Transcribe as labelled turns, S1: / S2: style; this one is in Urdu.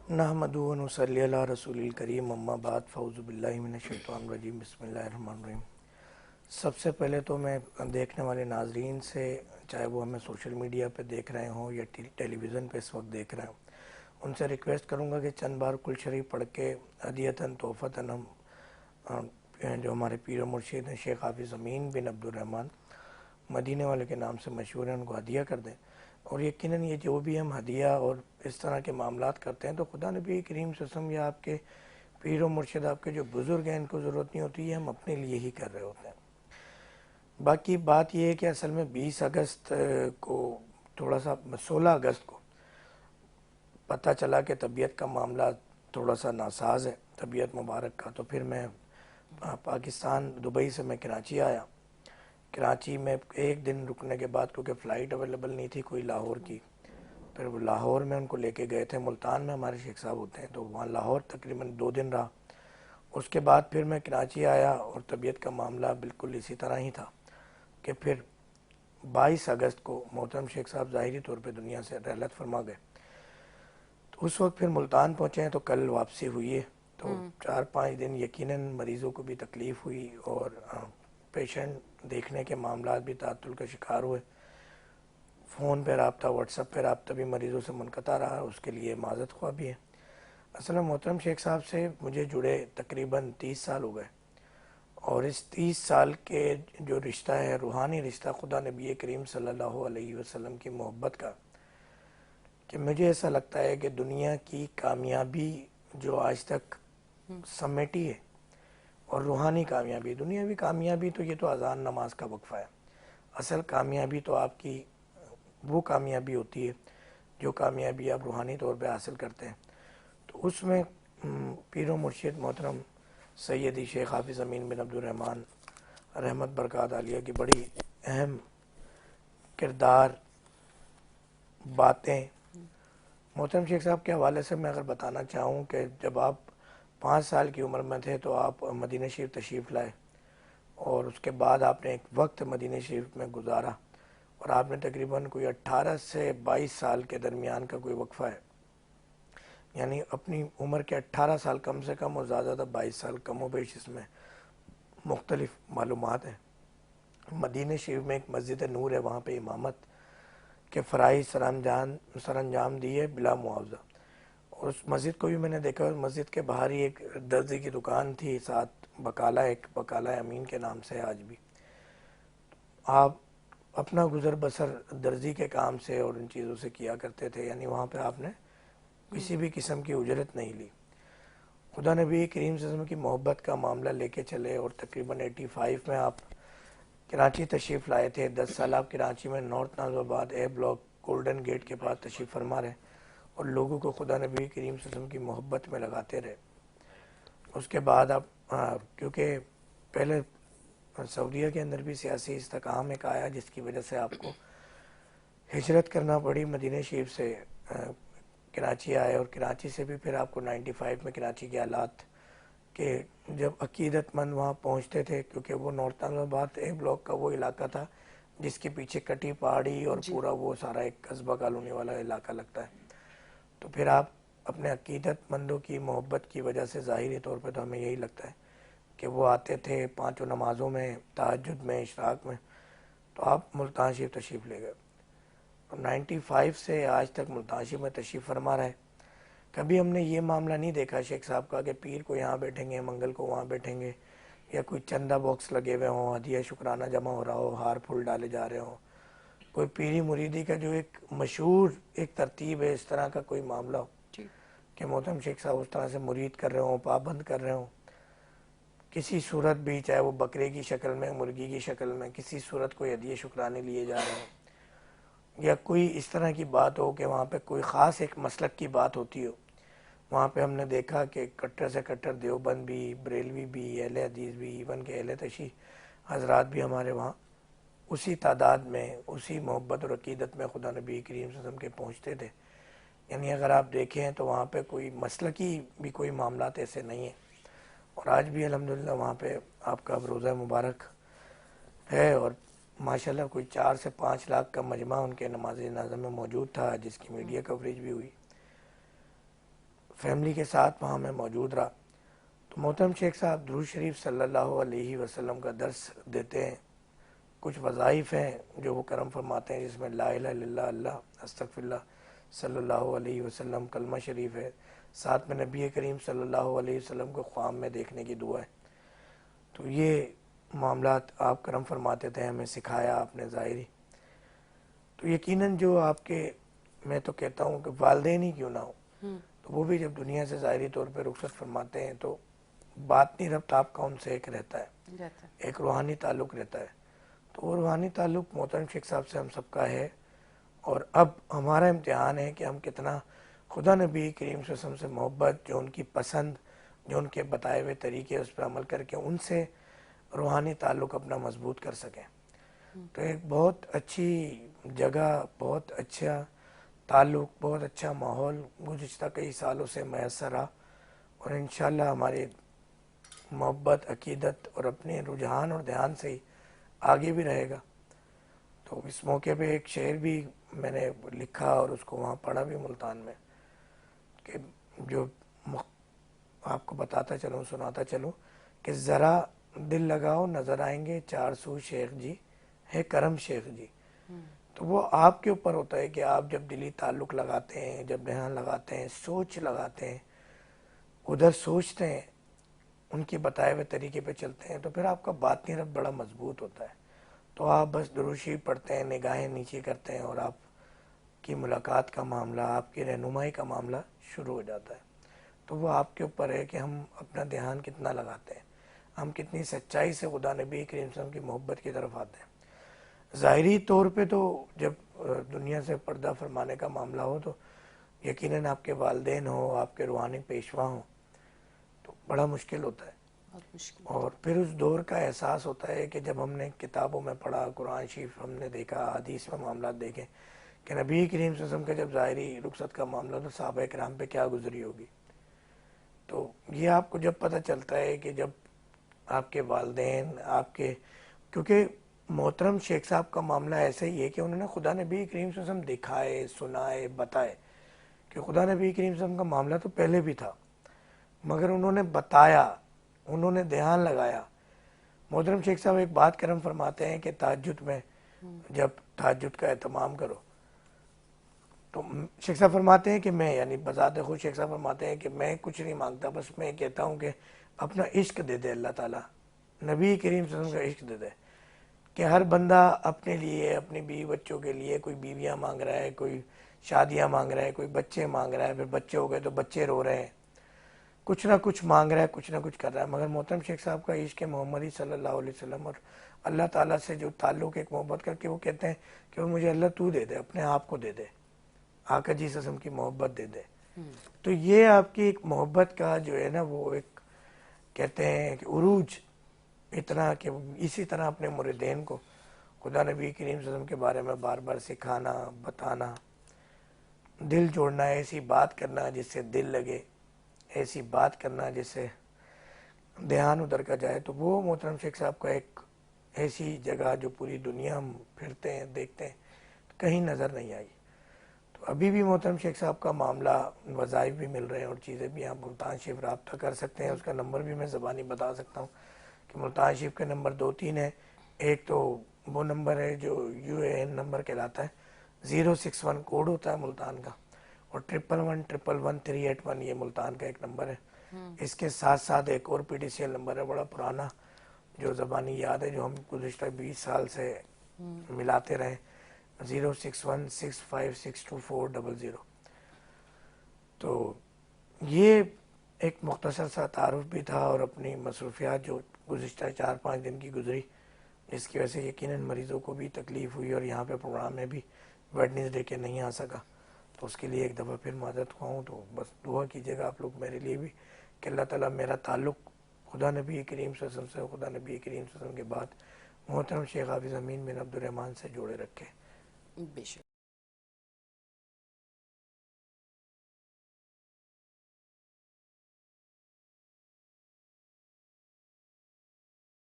S1: نحمدہ و نصلی علی رسول الکریم اما بعد فاعوذ باللہ من الشیطان الرجیم بسم اللہ الرحمن الرحیم۔ سب سے پہلے تو میں دیکھنے والے ناظرین سے، چاہے وہ ہمیں سوشل میڈیا پہ دیکھ رہے ہوں یا ٹیلی ویژن پہ اس وقت دیکھ رہے ہوں، ان سے ریکویسٹ کروں گا کہ چند بار کل شریف پڑھ کے ہدیتاً تحفتاً ہم جو ہمارے پیر و مرشد ہیں شیخ حافظ امین بن عبد الرحمن مدینے والے کے نام سے مشہور ہیں، ان کو ہدیہ کر دیں۔ اور یقیناً یہ جو بھی ہم ہدیہ اور اس طرح کے معاملات کرتے ہیں تو خدا نبی کریم صلی اللہ علیہ وسلم یا آپ کے پیر و مرشد آپ کے جو بزرگ ہیں ان کو ضرورت نہیں ہوتی، یہ ہم اپنے لیے ہی کر رہے ہوتے ہیں۔ باقی بات یہ ہے کہ اصل میں 20 اگست کو تھوڑا سا 16 اگست کو پتہ چلا کہ طبیعت کا معاملہ تھوڑا سا ناساز ہے طبیعت مبارک کا، تو پھر میں پاکستان دبئی سے میں کراچی آیا۔ کراچی میں ایک دن رکنے کے بعد، کیونکہ فلائٹ اویلیبل نہیں تھی کوئی لاہور کی، پھر وہ لاہور میں ان کو لے کے گئے تھے، ملتان میں ہمارے شیخ صاحب ہوتے ہیں، تو وہاں لاہور تقریباً 2 دن رہا۔ اس کے بعد پھر میں کراچی آیا اور طبیعت کا معاملہ بالکل اسی طرح ہی تھا کہ پھر 22 اگست کو محترم شیخ صاحب ظاہری طور پہ دنیا سے رحلت فرما گئے۔ تو اس وقت پھر ملتان پہنچے ہیں، تو کل واپسی ہوئی ہے، تو 4-5 دن یقیناً مریضوں کو بھی تکلیف ہوئی اور پیشنٹ دیکھنے کے معاملات بھی تعطل کا شکار ہوئے۔ فون پہ رابطہ، واٹس ایپ پہ رابطہ بھی مریضوں سے منقطع رہا، اس کے لیے معذرت خواہ بھی ہے۔ اصل میں محترم شیخ صاحب سے مجھے جڑے تقریباً 30 سال ہو گئے، اور اس 30 سال کے جو رشتہ ہے، روحانی رشتہ خدا نبی کریم صلی اللہ علیہ وسلم کی محبت کا، کہ مجھے ایسا لگتا ہے کہ دنیا کی کامیابی جو آج تک سمیٹی ہے، اور روحانی کامیابی، دنیاوی کامیابی تو یہ تو اذان نماز کا وقفہ ہے، اصل کامیابی تو آپ کی وہ کامیابی ہوتی ہے جو کامیابی آپ روحانی طور پہ حاصل کرتے ہیں۔ تو اس میں پیر و مرشد محترم سیدی شیخ حافظ امین بن عبد الرحمن رحمت برکات عالیہ کی بڑی اہم کردار باتیں، محترم شیخ صاحب کے حوالے سے میں اگر بتانا چاہوں کہ جب آپ 5 سال کی عمر میں تھے تو آپ مدینہ شریف تشریف لائے، اور اس کے بعد آپ نے ایک وقت مدینہ شریف میں گزارا، اور آپ نے تقریباً کوئی 18 سے 22 سال کے درمیان کا کوئی وقفہ ہے، یعنی اپنی عمر کے 18 سال کم سے کم اور زیادہ 22 سال کم و بیش اس میں مختلف معلومات ہیں۔ مدینہ شریف میں ایک مسجد نور ہے، وہاں پہ امامت کے فرائض سر انجام دیے بلا معاوضہ، اور اس مسجد کو بھی میں نے دیکھا، اس مسجد کے باہر ہی ایک درزی کی دکان تھی، ساتھ بقالہ، ایک بقالہ امین کے نام سے آج بھی۔ آپ اپنا گزر بسر درزی کے کام سے اور ان چیزوں سے کیا کرتے تھے، یعنی وہاں پہ آپ نے کسی بھی قسم کی اجرت نہیں لی۔ خدا نبی کریم صلی اللہ علیہ وسلم کی محبت کا معاملہ لے کے چلے، اور تقریباً 85 میں آپ کراچی تشریف لائے تھے۔ 10 سال آپ کراچی میں نارتھ نازم آباد اے بلاک گولڈن گیٹ کے پاس تشریف فرما رہے، اور لوگوں کو خدا نبی کریم صلی اللہ علیہ وسلم کی محبت میں لگاتے رہے۔ اس کے بعد آپ کیونکہ پہلے سعودیہ کے اندر بھی سیاسی استحکام ایک آیا، جس کی وجہ سے آپ کو ہجرت کرنا پڑی، مدینہ شریف سے کراچی آئے، اور کراچی سے بھی پھر آپ کو 95 میں کراچی کے حالات کہ جب عقیدت مند وہاں پہنچتے تھے، کیونکہ وہ نارتھ نازم آباد اے بلاک کا وہ علاقہ تھا جس کے پیچھے کٹی پہاڑی اور پورا وہ سارا ایک قصبہ کالونی والا علاقہ لگتا ہے، تو پھر آپ اپنے عقیدت مندوں کی محبت کی وجہ سے ظاہری طور پہ تو ہمیں یہی لگتا ہے کہ وہ آتے تھے 5 نمازوں میں، تہجد میں، اشراق میں، تو آپ ملتان شریف تشریف لے گئے، اور 95 سے آج تک ملتان شریف میں تشریف فرما رہے۔ کبھی ہم نے یہ معاملہ نہیں دیکھا شیخ صاحب کا کہ پیر کو یہاں بیٹھیں گے، منگل کو وہاں بیٹھیں گے، یا کوئی چندہ باکس لگے ہوئے ہوں، ہدیہ شکرانہ جمع ہو رہا ہو، ہار پھول ڈالے جا رہے ہوں، کوئی پیری مریدی کا جو ایک مشہور ایک ترتیب ہے، اس طرح کا کوئی معاملہ ہو کہ محترم شیخ صاحب اس طرح سے مرید کر رہے ہوں، پابند کر رہے ہوں، کسی صورت بھی، چاہے وہ بکرے کی شکل میں، مرغی کی شکل میں، کسی صورت کوئی ہدیہ شکرانے لیے جا رہے ہوں، یا کوئی اس طرح کی بات ہو کہ وہاں پہ کوئی خاص ایک مسلک کی بات ہوتی ہو۔ وہاں پہ ہم نے دیکھا کہ کٹر سے کٹر دیوبند بھی، بریلوی بھی، اہل حدیث بھی، ایون کہ اہل تشیع حضرات بھی ہمارے وہاں اسی تعداد میں، اسی محبت اور عقیدت میں خدا نبی کریم صلی اللہ علیہ وسلم کے پہنچتے تھے۔ یعنی اگر آپ دیکھیں تو وہاں پہ کوئی مسلکی بھی کوئی معاملات ایسے نہیں ہیں، اور آج بھی الحمدللہ وہاں پہ آپ کا روزہ مبارک ہے، اور ماشاءاللہ کوئی 4 سے 5 لاکھ کا مجمع ان کے نماز جنازہ میں موجود تھا، جس کی میڈیا کوریج بھی ہوئی۔ فیملی کے ساتھ وہاں میں موجود رہا. تو محترم شیخ صاحب درود شریف صلی اللہ علیہ وسلم کا درس دیتے ہیں. کچھ وظائف ہیں جو وہ کرم فرماتے ہیں جس میں لا الہ الا اللہ، اللہ استغفر اللہ صلی اللہ علیہ وسلم کلمہ شریف ہے. ساتھ میں نبی کریم صلی اللہ علیہ وسلم کو خواب میں دیکھنے کی دعا ہے. تو یہ معاملات آپ کرم فرماتے تھے، ہمیں سکھایا آپ نے ظاہری. تو یقیناً جو آپ کے، میں تو کہتا ہوں کہ والدین ہی کیوں نہ ہو، تو وہ بھی جب دنیا سے ظاہری طور پہ رخصت فرماتے ہیں تو باطنی ربط آپ کا ان سے ایک رہتا ہے، ایک روحانی تعلق رہتا ہے. تو وہ روحانی تعلق محترم شیخ صاحب سے ہم سب کا ہے. اور اب ہمارا امتحان ہے کہ ہم کتنا خدا نبی کریم صلی اللہ علیہ وسلم سے محبت، جو ان کی پسند، جو ان کے بتائے ہوئے طریقے اس پر عمل کر کے ان سے روحانی تعلق اپنا مضبوط کر سکیں. تو ایک بہت اچھی جگہ، بہت اچھا تعلق، بہت اچھا ماحول گزشتہ کئی سالوں سے میسر رہا، اور انشاءاللہ ہماری محبت، عقیدت اور اپنے رجحان اور دھیان سے ہی آگے بھی رہے گا. تو اس موقع پہ ایک شعر بھی میں نے لکھا اور اس کو وہاں پڑھا بھی ملتان میں، کہ جو آپ کو بتاتا چلوں، سناتا چلوں کہ ذرا دل لگاؤ نظر آئیں گے 400 شیخ جی، ہے کرم شیخ جی. تو وہ آپ کے اوپر ہوتا ہے کہ آپ جب دلی تعلق لگاتے ہیں، جب دھیان لگاتے ہیں، سوچ لگاتے ہیں، ادھر سوچتے ہیں، ان کے بتائے ہوئے طریقے پہ چلتے ہیں، تو پھر آپ کا باطنی رب بڑا مضبوط ہوتا ہے. تو آپ بس درود شریف پڑھتے ہیں، نگاہیں نیچے کرتے ہیں، اور آپ کی ملاقات کا معاملہ، آپ کی رہنمائی کا معاملہ شروع ہو جاتا ہے. تو وہ آپ کے اوپر ہے کہ ہم اپنا دھیان کتنا لگاتے ہیں، ہم کتنی سچائی سے خدا نبی کریم صلی اللہ علیہ وسلم کی محبت کی طرف آتے ہیں. ظاہری طور پہ تو جب دنیا سے پردہ فرمانے کا معاملہ ہو تو یقیناً آپ کے والدین ہوں، آپ کے روحانی پیشوا ہوں، تو بڑا مشکل ہوتا ہے. اور پھر اس دور کا احساس ہوتا ہے کہ جب ہم نے کتابوں میں پڑھا، قرآن شریف ہم نے دیکھا، حدیث میں معاملات دیکھے کہ نبی کریم صلی اللہ علیہ وسلم کا جب ظاہری رخصت کا معاملہ تو صحابہ کرام پہ کیا گزری ہوگی. تو یہ آپ کو جب پتہ چلتا ہے کہ جب آپ کے والدین، آپ کے، کیونکہ محترم شیخ صاحب کا معاملہ ایسا ہی ہے کہ انہوں نے خدا نبی کریم صلی اللہ علیہ وسلم دکھائے، سنائے، بتائے کہ خدا نبی کریم صلی اللہ علیہ وسلم کا معاملہ تو پہلے بھی تھا، مگر انہوں نے بتایا، انہوں نے دھیان لگایا. محترم شیخ صاحب ایک بات کرم فرماتے ہیں کہ تہجد میں جب تہجد کا اہتمام کرو تو شیخ صاحب فرماتے ہیں کہ میں، یعنی بذات خود شیخ صاحب فرماتے ہیں کہ میں کچھ نہیں مانگتا، بس میں کہتا ہوں کہ اپنا عشق دے دے اللہ تعالیٰ، نبی کریم صلی اللہ علیہ وسلم کا عشق دے دے. کہ ہر بندہ اپنے لیے، اپنی بیوی بچوں کے لیے، کوئی بیویاں مانگ رہا ہے، کوئی شادیاں مانگ رہا ہے، کوئی بچے مانگ رہا ہے، پھر بچے ہو گئے تو بچے رو رہے ہیں، کچھ نہ کچھ مانگ رہا ہے، کچھ نہ کچھ کر رہا ہے. مگر محترم شیخ صاحب کا عشق محمدی صلی اللہ علیہ وسلم اور اللہ تعالیٰ سے جو تعلق ایک محبت کر کے وہ کہتے ہیں کہ وہ مجھے اللہ تو دے دے، اپنے آپ کو دے دے، آقا جی صلی اللہ علیہ وسلم کی محبت دے دے. تو یہ آپ کی ایک محبت کا جو ہے نا وہ ایک کہتے ہیں کہ عروج اتنا کہ اسی طرح اپنے مریدین کو خدا نبی کریم صلی اللہ علیہ وسلم کے بارے میں بار بار سکھانا، بتانا، دل جوڑنا، ایسی بات کرنا جس سے دل لگے، ایسی بات کرنا جس سے دھیان ادھر کا جائے. تو وہ محترم شیخ صاحب کا ایک ایسی جگہ جو پوری دنیا ہم پھرتے ہیں، دیکھتے ہیں، کہیں نظر نہیں آئی. تو ابھی بھی محترم شیخ صاحب کا معاملہ، وظائف بھی مل رہے ہیں اور چیزیں بھی. آپ ملتان شریف رابطہ کر سکتے ہیں، اس کا نمبر بھی میں زبانی بتا سکتا ہوں کہ ملتان شریف کے نمبر 2-3 ہے. ایک تو وہ نمبر ہے جو UAN نمبر کہلاتا ہے، 061 کوڈ ہوتا ہے ملتان کا، اور 111111 یہ ملتان کا ایک نمبر ہے. اس کے ساتھ ساتھ ایک اور PDCL نمبر ہے بڑا پرانا جو زبانی یاد ہے، جو ہم گزشتہ 20 سال سے ملاتے رہے، 06165624000. تو یہ ایک مختصر سا تعارف بھی تھا، اور اپنی مصروفیات جو گزشتہ 4-5 دن کی گزری، جس کی وجہ سے یقیناً مریضوں کو بھی تکلیف ہوئی، اور یہاں پہ پروگرام میں بھی ویڈنسڈے کے نہیں آ سکا. تو اس کے لیے ایک دفعہ پھر معذرت خواہ ہوں. تو بس دعا کیجیے گا آپ لوگ میرے لیے بھی کہ اللہ تعالیٰ میرا تعلق خدا نبی کریم صلی اللہ علیہ وسلم سے، خدا نبی کریم صلی اللہ علیہ وسلم کے بعد محترم شیخ حافظ امین بن عبد الرحمن سے جوڑے رکھے.
S2: بے شک.